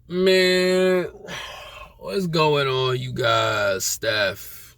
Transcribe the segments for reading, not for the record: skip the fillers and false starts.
Man, what's going on, you guys? Steph,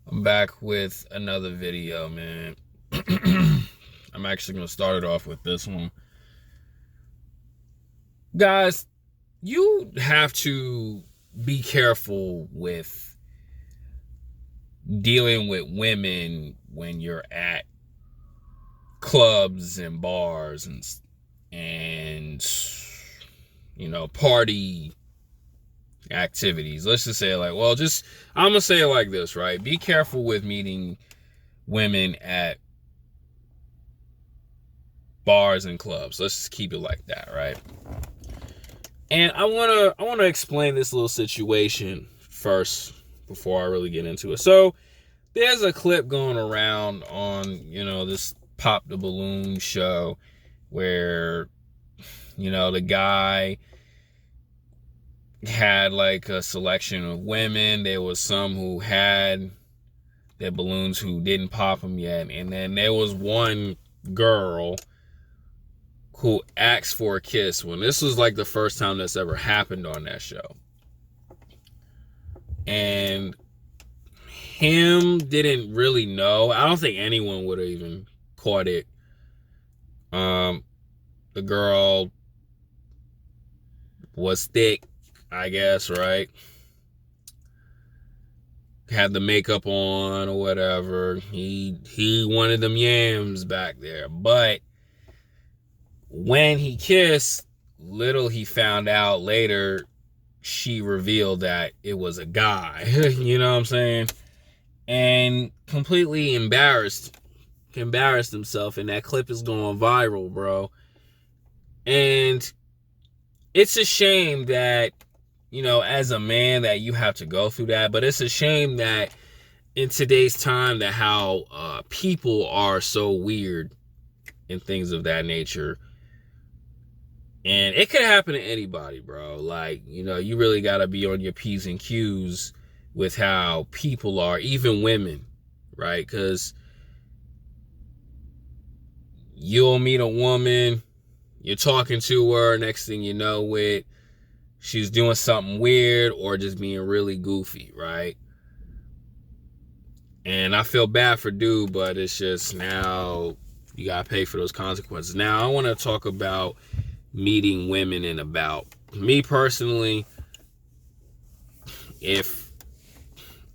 I'm back with another video, man. I'm actually going to start it off with this one. Guys, you have to be careful with dealing with women when you're at clubs and bars and party activities. Let's just say I'm gonna say it like this, right? Be careful with meeting women at bars and clubs. Let's just keep it like that, right? And I wanna explain this little situation first before I really get into it. So there's a clip going around on, this Pop the Balloon show where, the guy had like a selection of women. There was some who had their balloons who didn't pop them yet. And then there was one girl who asked for a kiss when this was like the first time that's ever happened on that show. And him didn't really know. I don't think anyone would have even caught it. The girl was thick, I guess, right? Had the makeup on or whatever. He wanted them yams back there. But when he kissed, little he found out later, she revealed that it was a guy. You know what I'm saying? And completely embarrassed himself, and that clip is going viral, bro. And it's a shame that, as a man, that you have to go through that. But it's a shame that in today's time that how people are so weird and things of that nature. And it could happen to anybody, bro. Like, you really got to be on your P's and Q's with how people are, even women, right? Because you'll meet a woman, you're talking to her, next thing you know she's doing something weird or just being really goofy, right? And I feel bad for dude, but it's just now you gotta pay for those consequences. Now I want to talk about meeting women and about me personally. If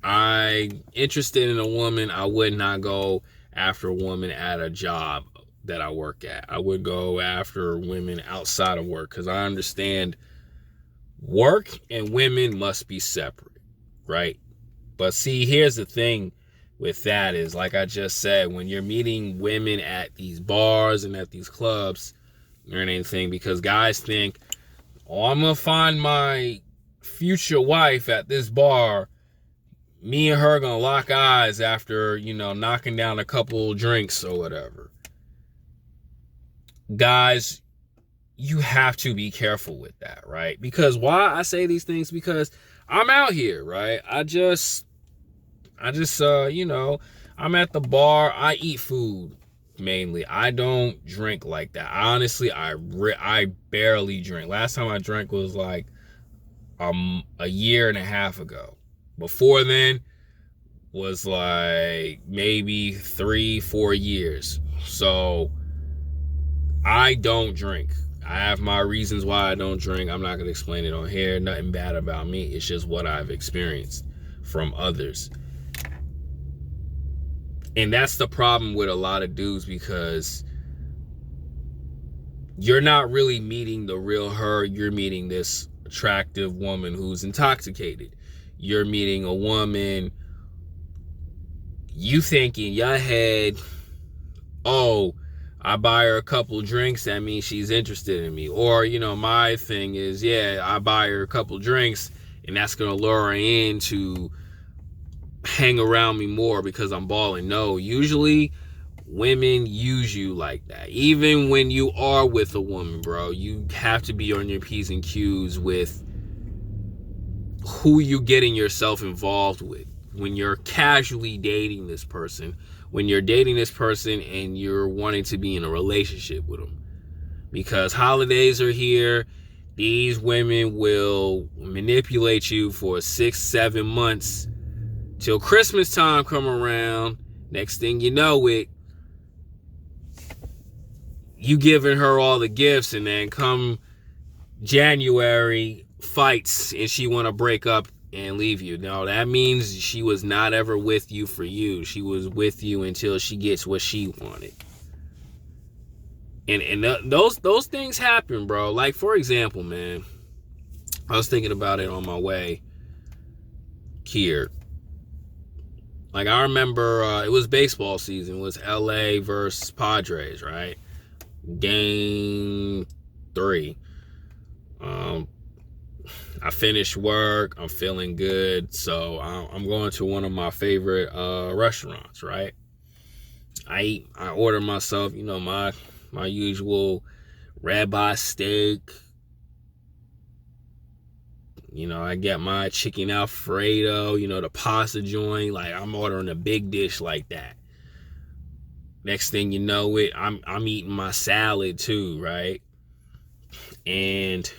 I'm interested in a woman, I would not go after a woman at a job that I work at. I would go after women outside of work because I understand work and women must be separate, right? But see, here's the thing with that is, like I just said, when you're meeting women at these bars and at these clubs or anything, because guys think, oh, I'm going to find my future wife at this bar. Me and her going to lock eyes after, knocking down a couple drinks or whatever. Guys, you have to be careful with that, right? Because why I say these things, because I'm out here, right? I just I'm at the bar. I eat food mainly. I don't drink like that. Honestly, I barely drink. Last time I drank was like a year and a half ago. Before then was like maybe 3-4 years. So I don't drink. I have my reasons why I don't drink. I'm not going to explain it on here. Nothing bad about me. It's just what I've experienced from others. And that's the problem with a lot of dudes, because you're not really meeting the real her. You're meeting this attractive woman who's intoxicated. You're meeting a woman, you think in your head, oh, I buy her a couple drinks, that means she's interested in me. Or, my thing is, yeah, I buy her a couple drinks and that's going to lure her in to hang around me more because I'm balling. No, usually women use you like that. Even when you are with a woman, bro, you have to be on your P's and Q's with who you getting yourself involved with. When you're casually dating this person, when you're dating this person and you're wanting to be in a relationship with them. Because holidays are here, These women will manipulate you for 6-7 months till Christmas time come around. Next thing you know it, you giving her all the gifts, and then come January, fights, and she want to break up and leave you. No, that means she was not ever with you for you. She was with you until she gets what she wanted. And those things happen, bro. Like, for example, man, I was thinking about it on my way here. Like, I remember it was baseball season. It was LA versus Padres, right? Game 3. I finished work. I'm feeling good. So I'm going to one of my favorite restaurants, right? I order myself, my usual ribeye steak. I get my chicken Alfredo, the pasta joint. Like, I'm ordering a big dish like that. Next thing you know it, I'm eating my salad too, right? And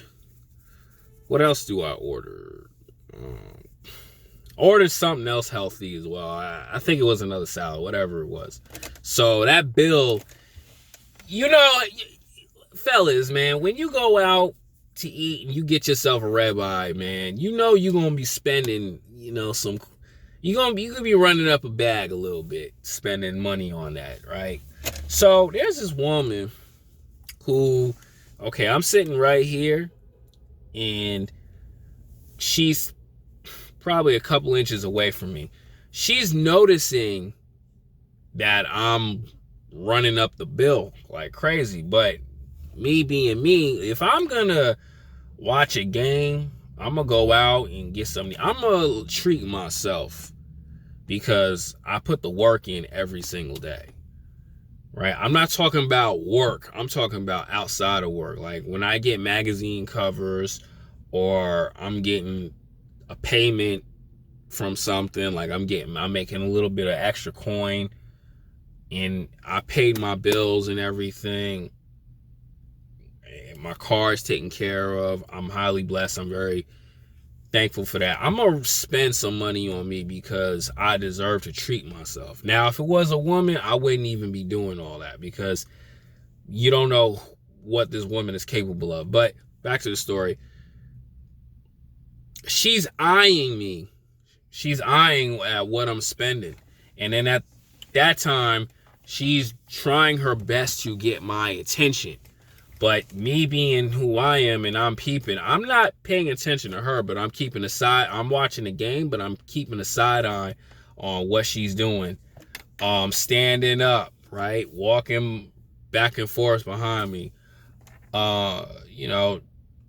what else do I order? Ordered something else healthy as well. I think it was another salad, whatever it was. So that bill, fellas, man, when you go out to eat and you get yourself a ribeye, man, you're gonna be spending, some. You could be running up a bag a little bit, spending money on that, right? So there's this woman who, okay, I'm sitting right here, and she's probably a couple inches away from me. She's noticing that I'm running up the bill like crazy, but me being me, if I'm gonna watch a game, I'm gonna go out and get something. I'm gonna treat myself because I put the work in every single day, right? I'm not talking about work. I'm talking about outside of work. Like, when I get magazine covers, or I'm getting a payment from something, like I'm making a little bit of extra coin, and I paid my bills and everything, and my car is taken care of. I'm highly blessed. I'm very thankful for that. I'm gonna spend some money on me because I deserve to treat myself. Now, if it was a woman, I wouldn't even be doing all that, because you don't know what this woman is capable of. But back to the story. She's eyeing me. She's eyeing at what I'm spending. And then at that time, she's trying her best to get my attention. But me being who I am, and I'm peeping, I'm not paying attention to her, but I'm keeping a side. I'm watching the game, but I'm keeping a side eye on what she's doing. Standing up, right? Walking back and forth behind me.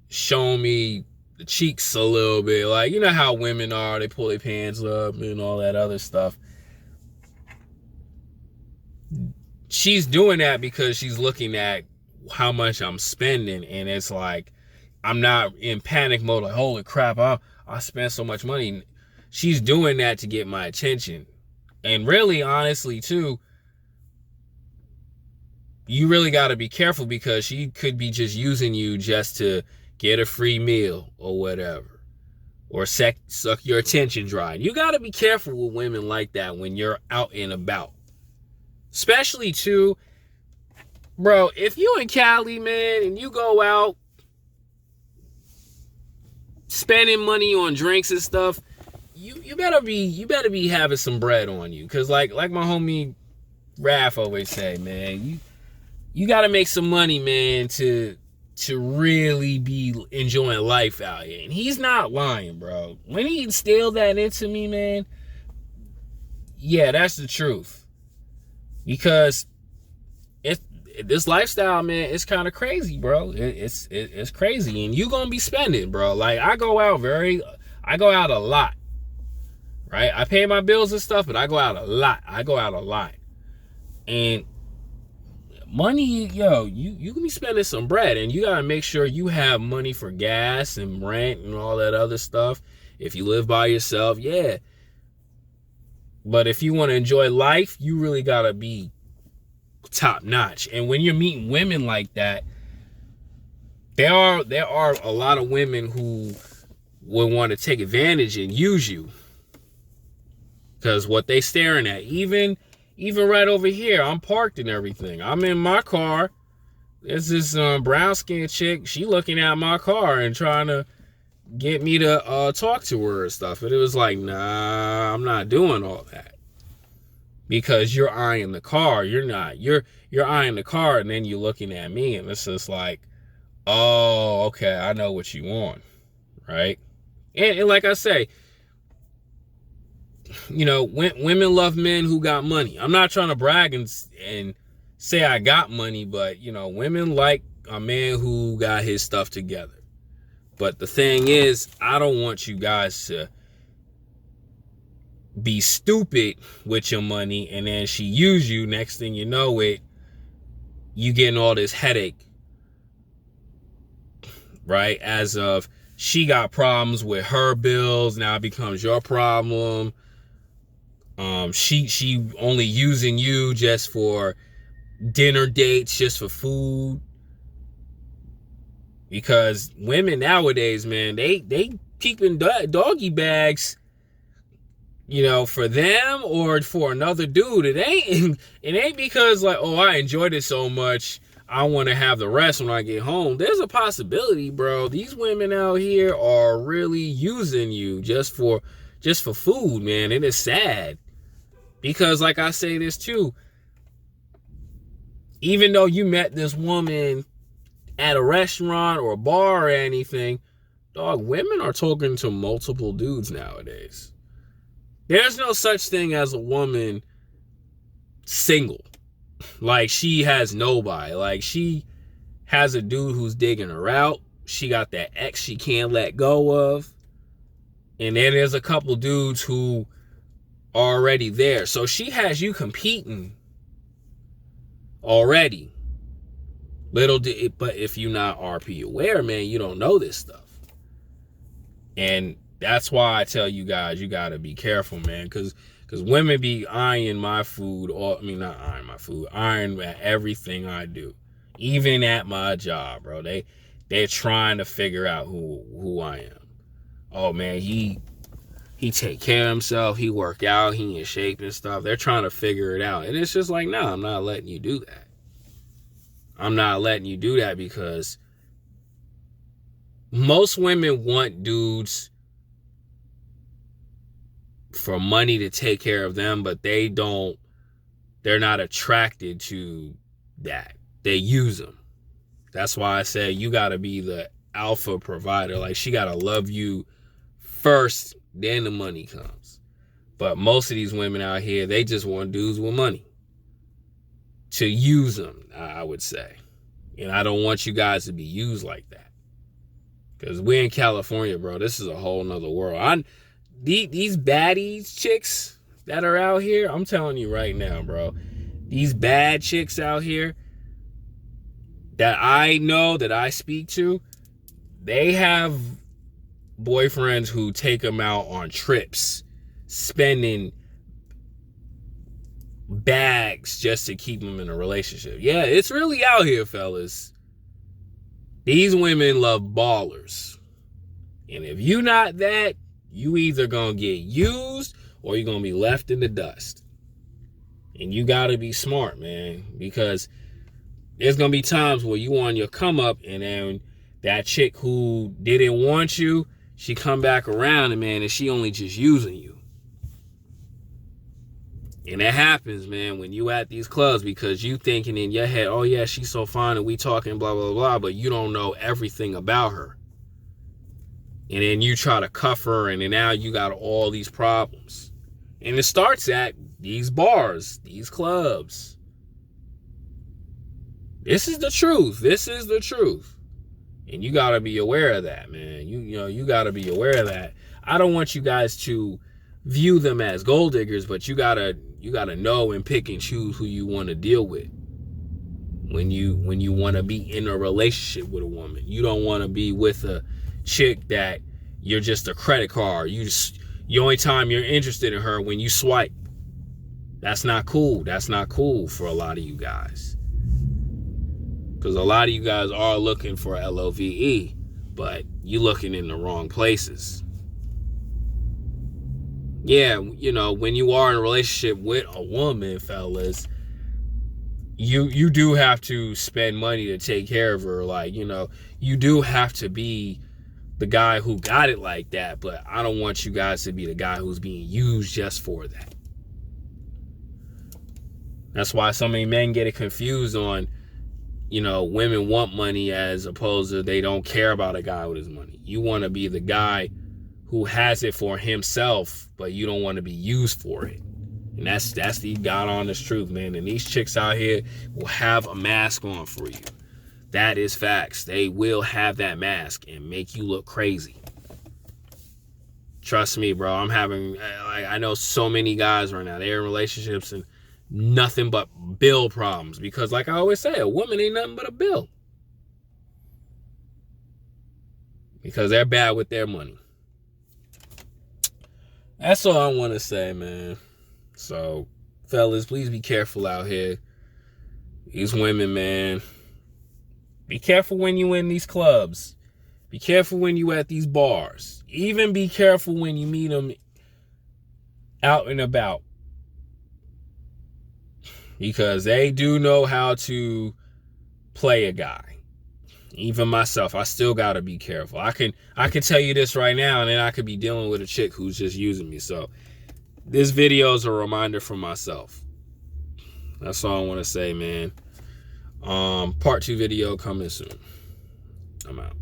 Showing me the cheeks a little bit. Like, you know how women are, they pull their pants up and all that other stuff. She's doing that because she's looking at how much I'm spending, and it's like, I'm not in panic mode, like, holy crap, I spent so much money. She's doing that to get my attention. And really, honestly, too, you really got to be careful, because she could be just using you just to get a free meal or whatever, or suck your attention dry. You got to be careful with women like that when you're out and about. Especially, too, bro, if you in Cali, man, and you go out spending money on drinks and stuff, you better be having some bread on you. Cause like my homie Raph always say, man, you gotta make some money, man, to really be enjoying life out here. And he's not lying, bro. When he instilled that into me, man, yeah, that's the truth. Because this lifestyle, man, it's kind of crazy, bro. It's crazy, and you gonna be spending, bro. Like, I go out a lot, right? I pay my bills and stuff, but I go out a lot. And money, you can be spending some bread, and you gotta make sure you have money for gas and rent and all that other stuff. If you live by yourself, yeah. But if you want to enjoy life, you really gotta be top notch. And when you're meeting women like that, There are a lot of women who would want to take advantage and use you, because what they staring at, even right over here, I'm parked and everything. I'm in my car. There's this brown skinned chick. She looking at my car and trying to get me to talk to her and stuff. And it was like, nah, I'm not doing all that. Because you're eyeing the car. You're not. You're eyeing the car, and then you're looking at me, and it's just like, oh, okay, I know what you want, right? And like I say, you know, women love men who got money. I'm not trying to brag and say I got money, but, you know, women like a man who got his stuff together. But the thing is, I don't want you guys to be stupid with your money, and then she use you. Next thing you know it, you getting all this headache, right? As of she got problems with her bills, now it becomes your problem. She only using you just for dinner dates, just for food. Because women nowadays, man, they keeping doggy bags, you know, for them or for another dude. It ain't because like, oh, I enjoyed it so much, I want to have the rest when I get home. There's a possibility, bro. These women out here are really using you just for food, man. It is sad. Because like I say this too, even though you met this woman at a restaurant or a bar or anything, dog, women are talking to multiple dudes nowadays. There's no such thing as a woman single. Like, she has nobody. Like, she has a dude who's digging her out. She got that ex she can't let go of. And then there's a couple dudes who are already there. So she has you competing already. But if you're not RP aware, man, you don't know this stuff. And that's why I tell you guys, you got to be careful, man. Because women be eyeing my food, or I mean, not eyeing my food, eyeing at everything I do. Even at my job, bro. They're trying to figure out who I am. Oh, man, he take care of himself. He work out. He in shape and stuff. They're trying to figure it out. And it's just like, no, I'm not letting you do that. I'm not letting you do that, because most women want dudes for money to take care of them, but they're not attracted to that. They use them. That's why I say you got to be the alpha provider. Like, she got to love you first, then the money comes. But most of these women out here, they just want dudes with money to use them, I would say. And I don't want you guys to be used like that. Because we're in California, bro. This is a whole nother world. These baddies chicks that are out here, I'm telling you right now, bro. These bad chicks out here that I know, that I speak to, they have boyfriends who take them out on trips, spending bags just to keep them in a relationship. Yeah, it's really out here, fellas. These women love ballers. And if you not that, you either gonna get used or you're gonna be left in the dust. And you gotta be smart, man, because there's gonna be times where you on your come up, and then that chick who didn't want you, she come back around, and man, and she only just using you. And it happens, man, when you at these clubs, because you thinking in your head, oh yeah, she's so fine and we talking blah, blah, blah, but you don't know everything about her. And then you try to cuff her, and then now you got all these problems. And it starts at these bars, these clubs. This is the truth. This is the truth. And you got to be aware of that, man. You got to be aware of that. I don't want you guys to view them as gold diggers, but you got to know and pick and choose who you want to deal with. When you want to be in a relationship with a woman. You don't want to be with a chick that you're just a credit card. The only time you're interested in her when you swipe. That's not cool. That's not cool for a lot of you guys. Because a lot of you guys are looking for LOVE, but you looking in the wrong places. Yeah, you know, when you are in a relationship with a woman, fellas, you do have to spend money to take care of her. Like, you know, you do have to be the guy who got it like that, but I don't want you guys to be the guy who's being used just for that. That's why so many men get it confused on, you know, women want money as opposed to they don't care about a guy with his money. You want to be the guy who has it for himself, but you don't want to be used for it. And that's the God honest truth, man. And these chicks out here will have a mask on for you. That is facts. They will have that mask and make you look crazy. Trust me, bro. I know so many guys right now. They're in relationships and nothing but bill problems. Because like I always say, a woman ain't nothing but a bill. Because they're bad with their money. That's all I want to say, man. So, fellas, please be careful out here. These women, man. Be careful when you in these clubs. Be careful when you at these bars. Even be careful when you meet them out and about. Because they do know how to play a guy. Even myself, I still gotta be careful. I can tell you this right now, and then I could be dealing with a chick who's just using me. So this video is a reminder for myself. That's all I want to say, man. Part 2 video coming soon. I'm out.